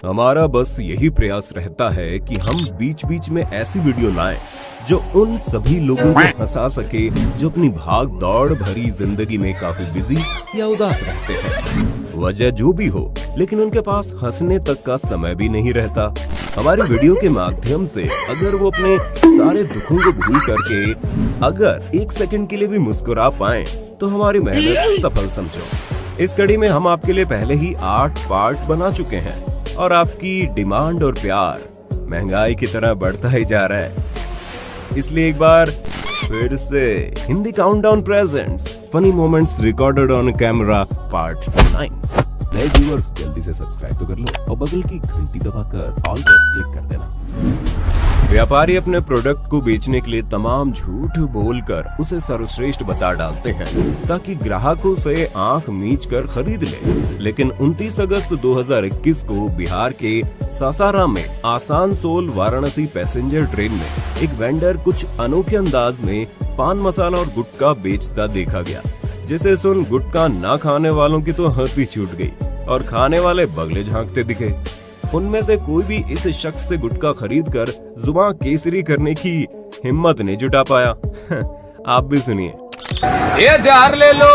हमारा बस यही प्रयास रहता है कि हम बीच बीच में ऐसी वीडियो लाएं जो उन सभी लोगों को हंसा सके जो अपनी भाग दौड़ भरी जिंदगी में काफी बिजी या उदास रहते हैं। वजह जो भी हो, लेकिन उनके पास हंसने तक का समय भी नहीं रहता। हमारी वीडियो के माध्यम से अगर वो अपने सारे दुखों को भूल करके अगर एक सेकंड के लिए भी मुस्कुरा पाएं, तो हमारी मेहनत सफल समझो। इस कड़ी में हम आपके लिए पहले ही 8 पार्ट बना चुके हैं और आपकी डिमांड और प्यार महंगाई की तरह बढ़ता ही जा रहा है। इसलिए एक बार फिर से Hindi countdown presents funny moments recorded on camera part 9। नए व्यूअर्स जल्दी से सब्सक्राइब तो कर लो और बगल की घंटी दबाकर ऑल पर क्लिक कर देना। व्यापारी अपने प्रोडक्ट को बेचने के लिए तमाम झूठ बोलकर उसे सर्वश्रेष्ठ बता डालते हैं ताकि ग्राहकों से आंख मीच कर खरीद ले। लेकिन 29 अगस्त 2021 को बिहार के सासाराम में आसनसोल वाराणसी पैसेंजर ट्रेन में एक वेंडर कुछ अनोखे अंदाज में पान मसाला और गुटखा बेचता देखा गया, जिसे सुन गुटखा ना खाने वालों की तो हंसी छूट गई और खाने वाले बगले झांकते दिखे। उनमें से कोई भी इस शख्स से गुटखा खरीद कर जुबान केसरी करने की हिम्मत नहीं जुटा पाया। आप भी सुनिए। ये जहर ले लो,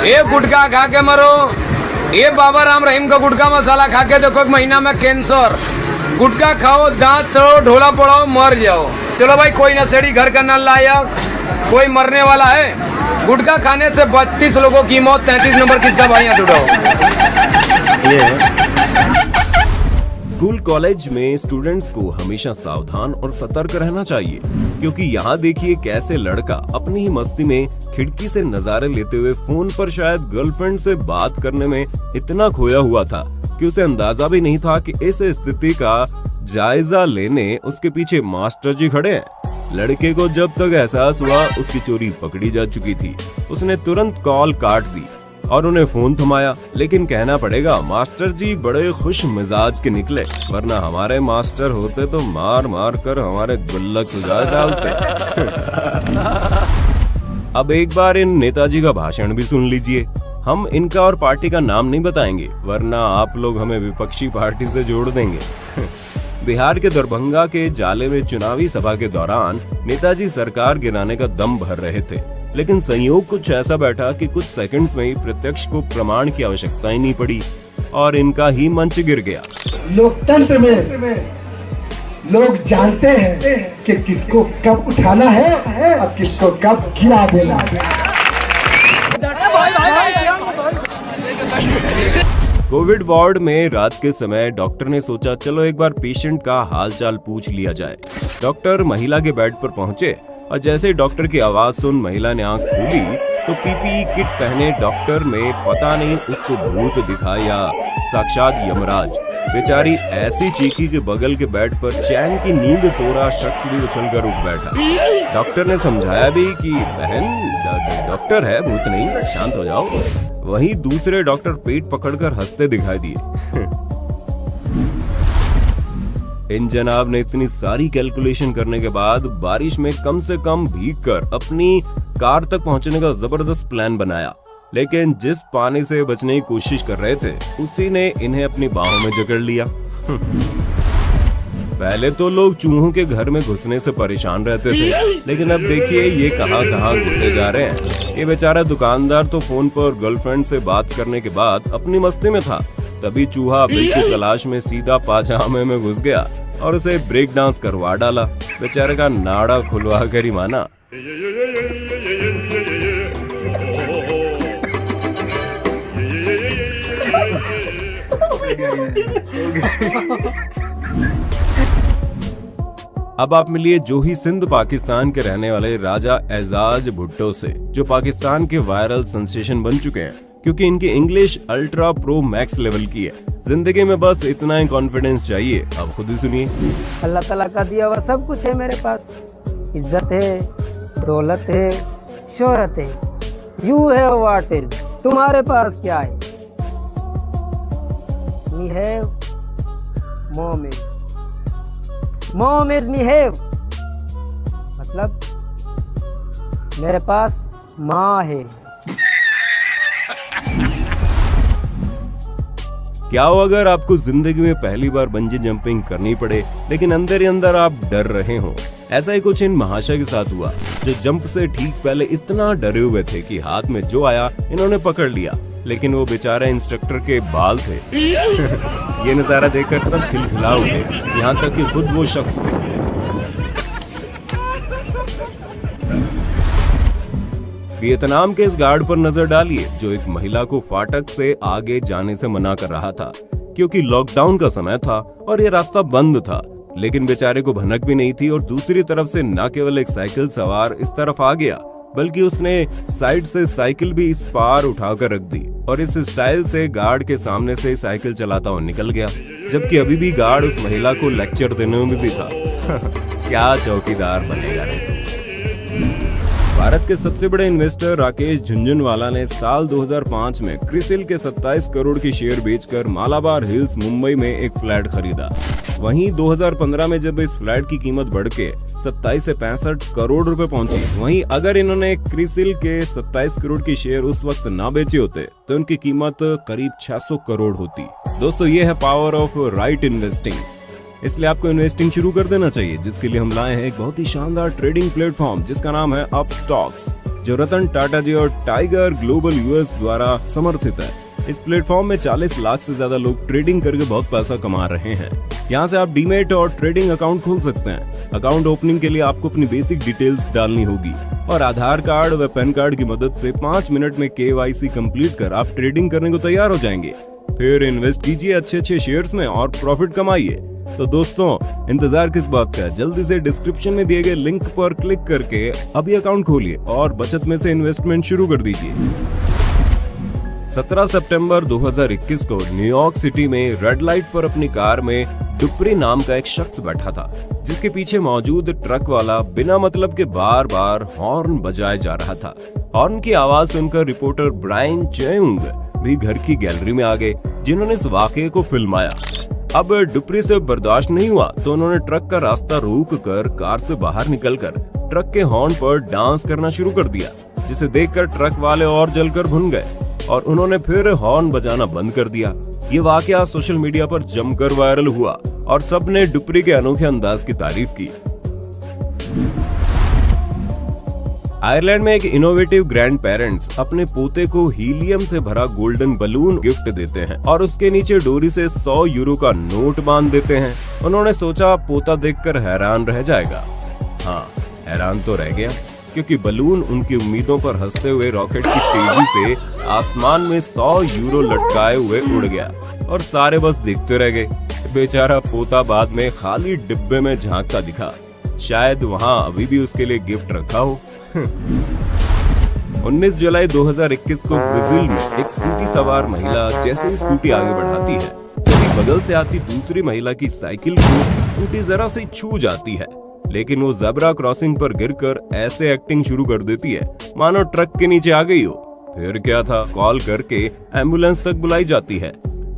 ये गुटखा खा के मरो, ये बाबा राम रहीम का गुटखा मसाला खा के देखो, एक महीना में कैंसर। गुटखा खाओ, दांत सड़ो, ढोला पड़ाओ, मर जाओ। चलो भाई, कोई नशेड़ी घर का नल लायक, कोई मरने वाला है। गुटखा खाने से 32 लोगों की मौत, 33 नंबर किसका भाई हाथ उठाओ। स्कूल कॉलेज में स्टूडेंट्स को हमेशा सावधान और सतर्क रहना चाहिए, क्योंकि यहाँ देखिए कैसे लड़का अपनी ही मस्ती में खिड़की से नजारे लेते हुए फोन पर शायद गर्लफ्रेंड से बात करने में इतना खोया हुआ था कि उसे अंदाजा भी नहीं था कि इस स्थिति का जायजा लेने उसके पीछे मास्टर जी खड़े हैं। लड़के को जब तक एहसास हुआ उसकी चोरी पकड़ी जा चुकी थी, उसने तुरंत कॉल काट दी और उन्हें फोन थमाया। लेकिन कहना पड़ेगा मास्टर जी बड़े खुश मिजाज के निकले, वरना हमारे मास्टर होते तो मार मार कर हमारे गुल्लक सुझा डालते। अब एक बार इन नेताजी का भाषण भी सुन लीजिए। हम इनका और पार्टी का नाम नहीं बताएंगे, वरना आप लोग हमें विपक्षी पार्टी से जोड़ देंगे। बिहार के दरभंगा के जाले में चुनावी सभा के दौरान नेताजी सरकार गिराने का दम भर रहे थे, लेकिन संयोग कुछ ऐसा बैठा कि कुछ सेकंड्स में ही प्रत्यक्ष को प्रमाण की आवश्यकता ही नहीं पड़ी और इनका ही मंच गिर गया। लोकतंत्र में लोग जानते हैं कि किसको कब उठाना है और किसको कब गिरा देना है। कोविड वार्ड में रात के समय डॉक्टर ने सोचा चलो एक बार पेशेंट का हालचाल पूछ लिया जाए। डॉक्टर महिला के बेड पर पहुंचे और जैसे डॉक्टर की आवाज सुन महिला ने आंख खोली तो पीपीई किट पहने डॉक्टर ने पता नहीं उसको भूत दिखा या साक्षात यमराज। बेचारी ऐसी चीखी कि बगल के बेड पर चैन की नींद सो रहा शख्स भी उछलकर उठ बैठा। डॉक्टर ने समझाया भी कि बहन डॉक्टर है, भूत नहीं, शांत हो जाओ। वहीं दूसरे डॉक्टर पेट पकड़कर हंसते दिखाई दिए। इन जनाब ने इतनी सारी कैलकुलेशन करने के बाद बारिश में कम से कम भीगकर अपनी कार तक पहुंचने का जबरदस्त प्लान बनाया, लेकिन जिस पानी से बचने की कोशिश कर रहे थे उसी ने इन्हें अपनी बाहों में जकड़ लिया। पहले तो लोग चूहों के घर में घुसने से परेशान रहते थे, लेकिन अब देखिए ये कहां कहां घुसे जा रहे हैं। ये बेचारा दुकानदार तो फोन पर गर्लफ्रेंड से बात करने के बाद अपनी मस्ती में था, तभी चूहा बिल्कुल तलाश में सीधा पाजामे में घुस गया और उसे ब्रेक डांस करवा डाला। बेचारे का नाड़ा खुलवा कर ही माना। अब आप मिलिए जोही सिंध पाकिस्तान के रहने वाले राजा एजाज भुट्टो से, जो पाकिस्तान के वायरल सेंसेशन बन चुके हैं क्योंकि इनकी English ultra pro max level की है। जिंदगी में बस इतना ही कॉन्फिडेंस चाहिए। अब खुद ही सुनिए। अल्लाह ताला का दिया हुआ सब कुछ है मेरे पास, इज्जत है, दौलत है, शोहरत है। यू है व्हाट इज, तुम्हारे पास क्या है? Me have, mom is, mom is, me have. मतलब मेरे पास माँ है। क्या हो अगर आपको जिंदगी में पहली बार बंजी जंपिंग करनी पड़े, लेकिन अंदर ही अंदर आप डर रहे हो। ऐसा ही कुछ इन महाशय के साथ हुआ, जो जंप से ठीक पहले इतना डरे हुए थे कि हाथ में जो आया इन्होंने पकड़ लिया, लेकिन वो बेचारे इंस्ट्रक्टर के बाल थे। ये नजारा देखकर सब खिलखिला उठे, यहाँ तक कि खुद वो शख्स थे। वियतनाम के इस गार्ड पर नजर डालिए, जो एक महिला को फाटक से आगे जाने से मना कर रहा था, क्योंकि लॉकडाउन का समय था और ये रास्ता बंद था। लेकिन बेचारे को भनक भी नहीं थी और दूसरी तरफ से न केवल एक साइकिल सवार इस तरफ आ गया, बल्कि उसने साइड से साइकिल भी इस पार उठाकर रख दी और इस स्टाइल से गार्ड के सामने से साइकिल चलाता हुआ निकल गया, जबकि अभी भी गार्ड उस महिला को लेक्चर देने में बिजी था। क्या चौकीदार बनेगा रे तू। भारत के सबसे बड़े इन्वेस्टर राकेश झुंझुनवाला ने साल 2005 में क्रिसिल के 27 करोड़ की शेयर बेचकर मालाबार हिल्स मुंबई में एक फ्लैट खरीदा। वहीं 2015 में जब इस फ्लैट की कीमत बढ़ के 27 से 65 करोड़ रुपए पहुंची, वहीं अगर इन्होंने क्रिसिल के 27 करोड़ की शेयर उस वक्त ना बेचे होते तो इनकी कीमत करीब 600 करोड़ होती। दोस्तों, ये है पावर ऑफ राइट इन्वेस्टिंग। इसलिए आपको इन्वेस्टिंग शुरू कर देना चाहिए, जिसके लिए हम लाए हैं एक बहुत ही शानदार ट्रेडिंग प्लेटफॉर्म जिसका नाम है अपस्टॉक्स, जो रतन टाटा जी और टाइगर ग्लोबल यूएस द्वारा समर्थित है। इस प्लेटफॉर्म में 40 लाख से ज्यादा लोग ट्रेडिंग करके बहुत पैसा कमा रहे हैं। यहाँ से आप डीमेट और ट्रेडिंग अकाउंट खोल सकते हैं। अकाउंट ओपनिंग के लिए आपको अपनी बेसिक डिटेल्स डालनी होगी और आधार कार्ड व पैन कार्ड की मदद से 5 मिनट में KYC कंप्लीट कर आप ट्रेडिंग करने को तैयार हो जाएंगे। फिर इन्वेस्ट कीजिए अच्छे शेयर्स में और प्रॉफिट कमाइए। तो दोस्तों, इंतजार किस बात का, जल्दी से डिस्क्रिप्शन में दिए गए लिंक पर क्लिक करके अभी अकाउंट खोलिए और बचत में से इन्वेस्टमेंट शुरू कर दीजिए। 17 सितंबर 2021 को न्यूयॉर्क सिटी में रेड लाइट पर अपनी कार में डुप्री नाम का एक शख्स बैठा था, जिसके पीछे मौजूद ट्रक वाला बिना मतलब के बार बार हॉर्न बजाए जा रहा था। हॉर्न की आवाज सुनकर रिपोर्टर ब्रायन चेउंग भी घर की गैलरी में आ गए, जिन्होंने इस वाकये को फिल्माया। अब डुप्री से बर्दाश्त नहीं हुआ तो उन्होंने ट्रक का रास्ता रोक कर कार से बाहर निकलकर ट्रक के हॉर्न पर डांस करना शुरू कर दिया, जिसे देखकर ट्रक वाले और जलकर भुन गए और उन्होंने फिर हॉर्न बजाना बंद कर दिया। ये वाकया सोशल मीडिया पर जमकर वायरल हुआ और सबने डुप्री के अनोखे अंदाज की तारीफ की। आयरलैंड में एक इनोवेटिव ग्रैंड पेरेंट्स अपने पोते को हीलियम से भरा गोल्डन बलून गिफ्ट देते हैं और उसके नीचे डोरी से 100 यूरो का नोट बांध देते हैं। उन्होंने सोचा पोता देखकर हैरान रह जाएगा। हाँ, हैरान तो रह गया, क्योंकि बलून उनकी उम्मीदों पर हंसते हुए रॉकेट की तेजी से आसमान में 100 यूरो लटकाए हुए उड़ गया और सारे बस देखते रह गए। बेचारा पोता बाद में खाली डिब्बे में झांकता दिखा। शायद वहाँ अभी भी उसके लिए गिफ्ट रखा हो। 19 जुलाई 2021 को ब्राजील में एक स्कूटी सवार महिला जैसे ही स्कूटी आगे बढ़ाती है, तभी बगल से आती दूसरी महिला की साइकिल को स्कूटी जरा सी छू जाती है, लेकिन वो ज़ेब्रा क्रॉसिंग पर गिरकर ऐसे एक्टिंग शुरू कर देती है मानो ट्रक के नीचे आ गई हो। फिर क्या था, कॉल करके एम्बुलेंस तक बुलाई जाती है।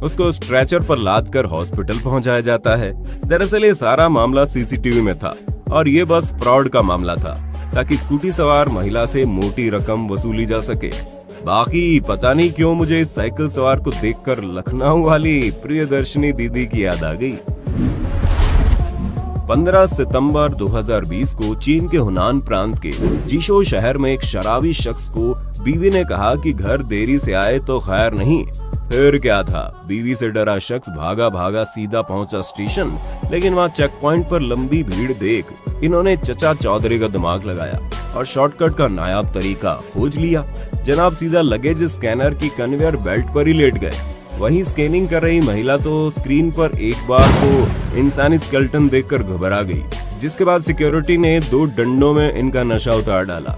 उसको स्ट्रेचर पर लाद कर हॉस्पिटल पहुंचाया जाता है। दरअसल ये सारा मामला CCTV में था और ये बस फ्रॉड का मामला था, ताकि स्कूटी सवार महिला से मोटी रकम वसूली जा सके। बाकी पता नहीं क्यों मुझे इस साइकिल सवार को देखकर लखनऊ वाली प्रियदर्शनी दीदी की याद आ गई। 15 सितंबर 2020 को चीन के हुनान प्रांत के जीशो शहर में एक शराबी शख्स को बीवी ने कहा कि घर देरी से आए तो खैर नहीं। फिर क्या था, बीवी से डरा शख्स भागा भागा सीधा पहुंचा स्टेशन, लेकिन वहां चेक पॉइंट पर लंबी भीड़ देख इन्होंने चचा चौधरी का दिमाग लगाया और शॉर्टकट का नायाब तरीका खोज लिया। जनाब सीधा लगेज स्कैनर की कन्वेयर बेल्ट पर ही लेट गए। वहीं स्कैनिंग कर रही महिला तो स्क्रीन पर एक बार को इंसानी स्केलेटन देखकर घबरा गई, जिसके बाद सिक्योरिटी ने 2 डंडों में इनका नशा उतार डाला।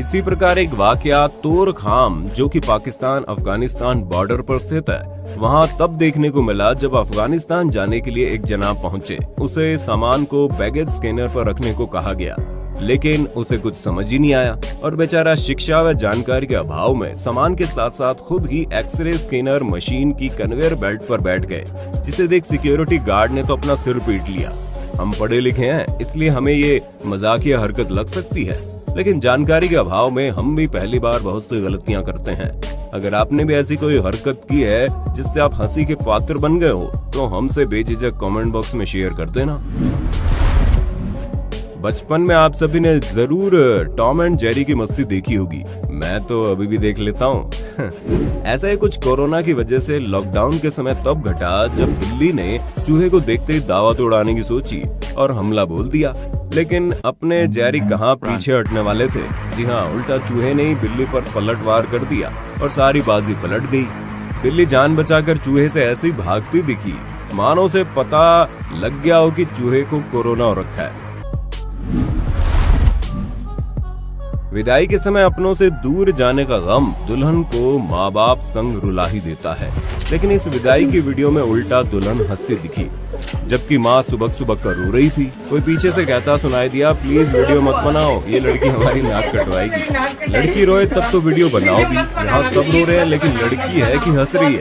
इसी प्रकार एक वाकया तोर खाम, जो कि पाकिस्तान अफगानिस्तान बॉर्डर पर स्थित है, वहां तब देखने को मिला जब अफगानिस्तान जाने के लिए एक जनाब पहुंचे। उसे सामान को बैगेज स्कैनर पर रखने को कहा गया, लेकिन उसे कुछ समझ ही नहीं आया और बेचारा शिक्षा व जानकारी के अभाव में सामान के साथ साथ खुद ही एक्सरे स्कैनर मशीन की कन्वेयर बेल्ट पर बैठ गए, जिसे देख सिक्योरिटी गार्ड ने तो अपना सिर पीट लिया। हम पढ़े लिखे हैं इसलिए हमें ये मजाकिया हरकत लग सकती है, लेकिन जानकारी के अभाव में हम भी पहली बार बहुत सी गलतियां करते हैं। अगर आपने भी ऐसी कोई हरकत की है जिससे आप हंसी के पात्र बन गए हो तो हमसे बेझिझक कमेंट बॉक्स में शेयर कर देना। बचपन में आप सभी ने जरूर टॉम एंड जेरी की मस्ती देखी होगी, मैं तो अभी भी देख लेता हूँ। ऐसा ही कुछ कोरोना की वजह से लॉकडाउन के समय तब घटा जब बिल्ली ने चूहे को देखते ही दावत उड़ाने की सोची और हमला बोल दिया, लेकिन अपने जेरी कहाँ पीछे हटने वाले थे। जी हाँ, उल्टा चूहे ने ही बिल्ली पर पलटवार कर दिया और सारी बाजी पलट गई। बिल्ली जान बचाकर चूहे से ऐसी भागती दिखी मानो उसे पता लग गया हो कि चूहे को कोरोना हो रखा है। विदाई के समय अपनों से दूर जाने का गम दुल्हन को माँ बाप संग रुला ही देता है, लेकिन इस विदाई की वीडियो में उल्टा दुल्हन हंसती दिखी, जबकि माँ सुबह सुबह कर रो रही थी। कोई पीछे से कहता सुनाई दिया, प्लीज वीडियो मत बनाओ, ये लड़की हमारी नाक कटवाएगी। लड़की रोए तब तो वीडियो बनाओ भी, यहाँ सब रो रहे हैं लेकिन लड़की है कि हंस रही है।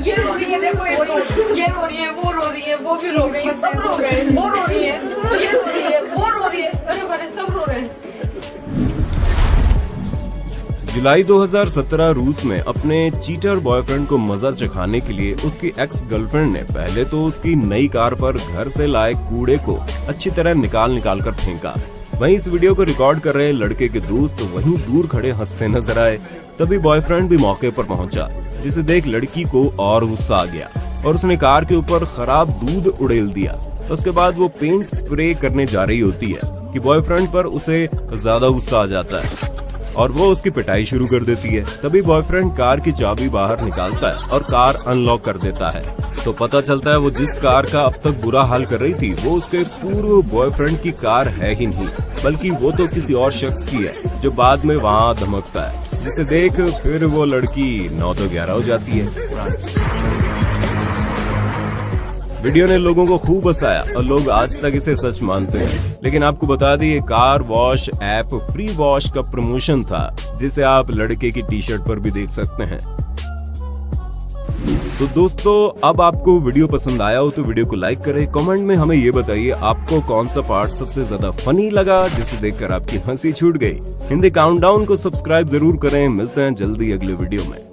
ये रो रही है, देखो ये रो रही है, वो रो रही है, वो भी रो रही है, सब रो रहे हैं, वो रो रही है, ये रो रही है, वो रो रही है, अरे बड़े सब रो रहे हैं। जुलाई 2017 रूस में अपने चीटर बॉयफ्रेंड को मजा चखाने के लिए उसकी एक्स गर्लफ्रेंड ने पहले तो उसकी नई कार पर घर से लाए कूड़े को अच्छी तरह निकाल कर फेंका। वहीं इस वीडियो को रिकॉर्ड कर रहे लड़के के दोस्त वहीं दूर खड़े हंसते नजर आए। तभी बॉयफ्रेंड भी मौके पर पहुंचा, जिसे देख लड़की को और गुस्सा आ गया और उसने कार के ऊपर खराब दूध उड़ेल दिया। उसके बाद वो पेंट स्प्रे करने जा रही होती है कि बॉयफ्रेंड पर उसे ज्यादा गुस्सा आ जाता है और वो उसकी पिटाई शुरू कर देती है। तभी बॉयफ्रेंड कार की चाबी बाहर निकालता है और कार अनलॉक कर देता है, तो पता चलता है वो जिस कार का अब तक बुरा हाल कर रही थी वो उसके पूर्व बॉयफ्रेंड की कार है ही नहीं, बल्कि वो तो किसी और शख्स की है जो बाद में वहाँ धमकता है, जिसे देख फिर वो लड़की 9 तो 11 हो जाती है। वीडियो ने लोगों को खूब हंसाया और लोग आज तक इसे सच मानते हैं। लेकिन आपको बता दें, ये car wash app free wash का प्रमोशन था, जिसे आप लड़के की टी शर्ट पर भी देख सकते हैं। तो दोस्तों, अब आपको वीडियो पसंद आया हो तो वीडियो को लाइक करें। कमेंट में हमें ये बताइए आपको कौन सा पार्ट सबसे ज्यादा फनी लगा, जिसे देखकर आपकी हंसी छूट गई। हिंदी काउंटडाउन को सब्सक्राइब जरूर करें। मिलते हैं जल्दी अगले वीडियो में।